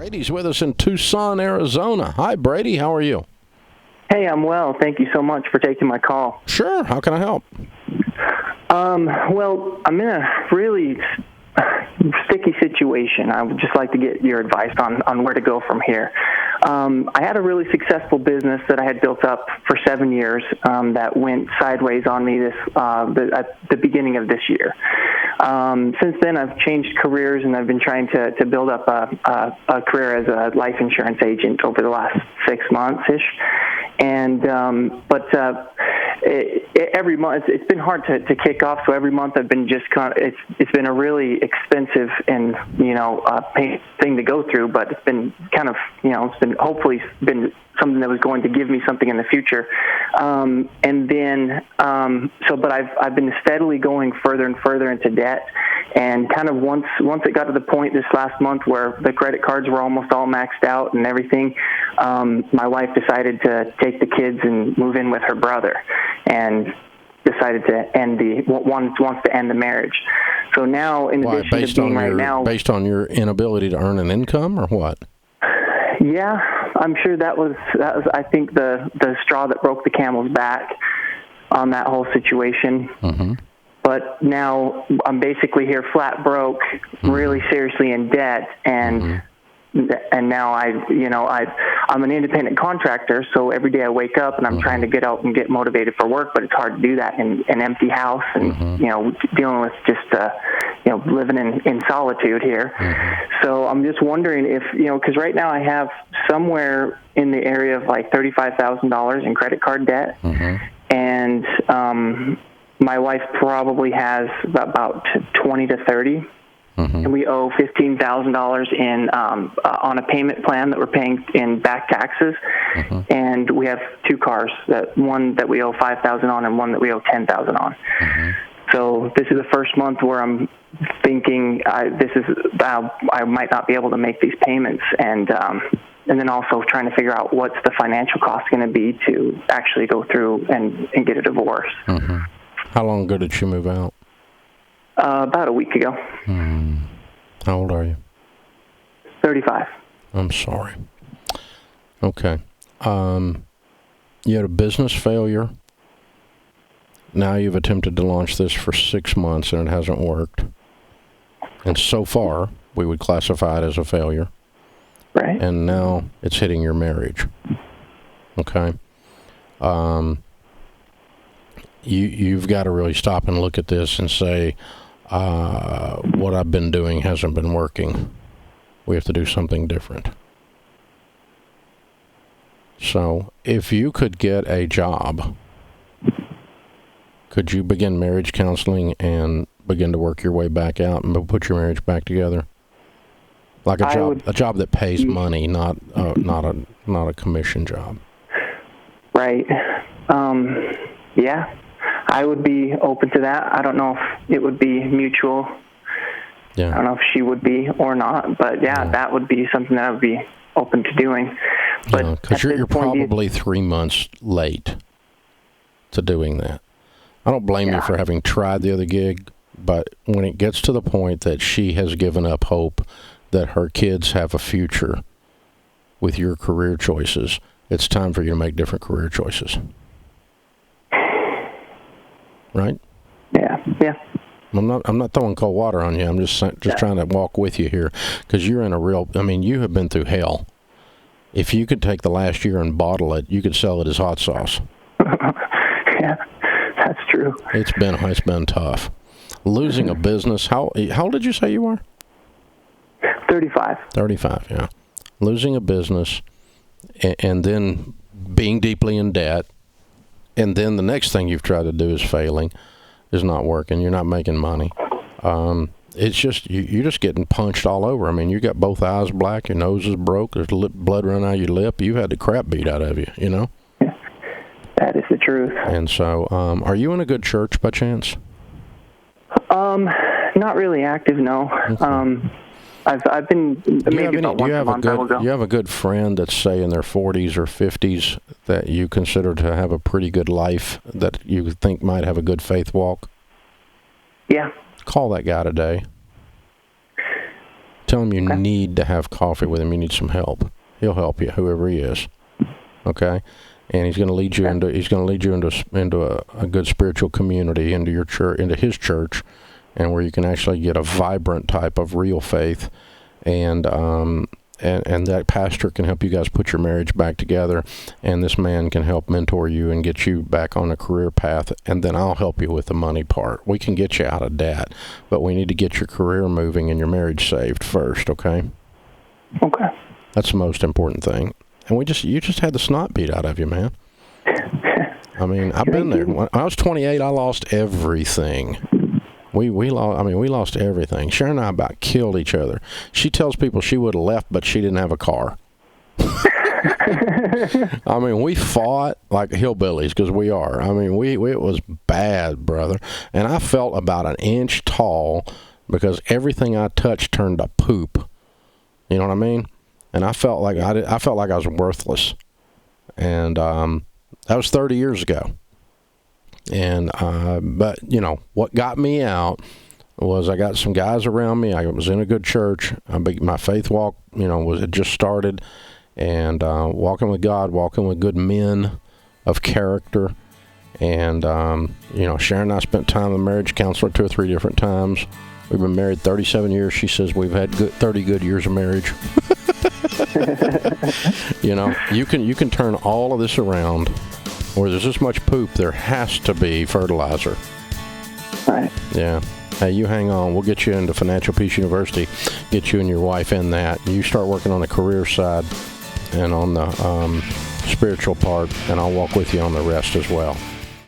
Brady's with us in Tucson, Arizona. Hi, Brady. How are you? Hey, I'm well. Thank you so much for taking my call. Sure. How can I help? Well, I'm in a really sticky situation. I would just like to get your advice on where to go from here. I had a really successful business that I had built up for 7 years that went sideways on me at the beginning of this year. Since then, I've changed careers, and I've been trying to build up a career as a life insurance agent over the last 6 months-ish. And every month it's been hard to kick off. So every month I've been just it's been a really expensive and thing to go through. But it's been kind of it's been hopefully been something that was going to give me something in the future. But I've been steadily going further and further into debt. And kind of once it got to the point this last month where the credit cards were almost all maxed out and everything, my wife decided to take the kids and move in with her brother, and decided to wants to end the marriage. So now, in addition to being based on your inability to earn an income, or what? Yeah, I'm sure that was I think the straw that broke the camel's back on that whole situation. Mm-hmm. But now I'm basically here flat broke, really seriously in debt, and now I'm an independent contractor. So every day I wake up and I'm trying to get out and get motivated for work, but it's hard to do that in an empty house and dealing with just living in solitude here. So I'm just wondering if because right now I have somewhere in the area of like $35,000 in credit card debt, and my wife probably has about 20 to 30, and we owe $15,000 in on a payment plan that we're paying in back taxes, and we have two cars, one that we owe $5,000 on and one that we owe $10,000 on. So this is the first month where I'm thinking I might not be able to make these payments, and then also trying to figure out what's the financial cost going to be to actually go through and get a divorce. How long ago did she move out? About a week ago. How old are you? 35. I'm sorry. Okay. You had a business failure. Now you've attempted to launch this for 6 months and it hasn't worked. And so far, we would classify it as a failure. Right. And now it's hitting your marriage. Okay. You've got to really stop and look at this and say, what I've been doing hasn't been working. We have to do something different. So if you could get a job, could you begin marriage counseling and begin to work your way back out and put your marriage back together? Like a job that pays money, not a commission job. Right. Yeah. I would be open to that. I don't know if it would be mutual. Yeah. I don't know if she would be or not, but that would be something that I would be open to doing. But because you're probably 3 months late to doing that. I don't blame you for having tried the other gig, but when it gets to the point that she has given up hope that her kids have a future with your career choices, it's time for you to make different career choices. Right? Yeah. I'm not throwing cold water on you. I'm just trying to walk with you here, because you're in you have been through hell. If you could take the last year and bottle it, you could sell it as hot sauce. Yeah, that's true. It's been tough. Losing a business. How old did you say you are? 35. 35, yeah. Losing a business and then being deeply in debt. And then the next thing you've tried to do is failing, is not working. You're not making money. It's just, you're just getting punched all over. I mean, you got both eyes black, your nose is broke, there's blood running out of your lip. You've had the crap beat out of you, Yeah, that is the truth. And so, are you in a good church by chance? Not really active, no. Okay. I've been maybe about once a month I will go. You have a good friend that's, say, in their 40s or 50s that you consider to have a pretty good life, that you think might have a good faith walk? Yeah. Call that guy today. Tell him you need to have coffee with him. You need some help. He'll help you, whoever he is. Okay, and he's going to lead you into a good spiritual community, into your church, into his church, and where you can actually get a vibrant type of real faith, and that pastor can help you guys put your marriage back together, and this man can help mentor you and get you back on a career path, and then I'll help you with the money part. We can get you out of debt, but we need to get your career moving and your marriage saved first, okay? Okay. That's the most important thing. And you just had the snot beat out of you, man. I mean, I've been there. When I was 28, I lost everything. We lost everything. Sharon and I about killed each other. She tells people she would have left, but she didn't have a car. I mean, we fought like hillbillies, because we are. I mean, it was bad, brother. And I felt about an inch tall because everything I touched turned to poop. You know what I mean? And I felt like I was worthless. And that was 30 years ago. And but what got me out was I got some guys around me. I was in a good church. My faith walk had just started, and walking with God, walking with good men of character. And Sharon and I spent time with a marriage counselor 2 or 3 different times. We've been married 37 years. She says we've had 30 good years of marriage. You can turn all of this around. Where there's this much poop, there has to be fertilizer. Right. Yeah. Hey, you hang on. We'll get you into Financial Peace University, get you and your wife in that. You start working on the career side and on the spiritual part, and I'll walk with you on the rest as well.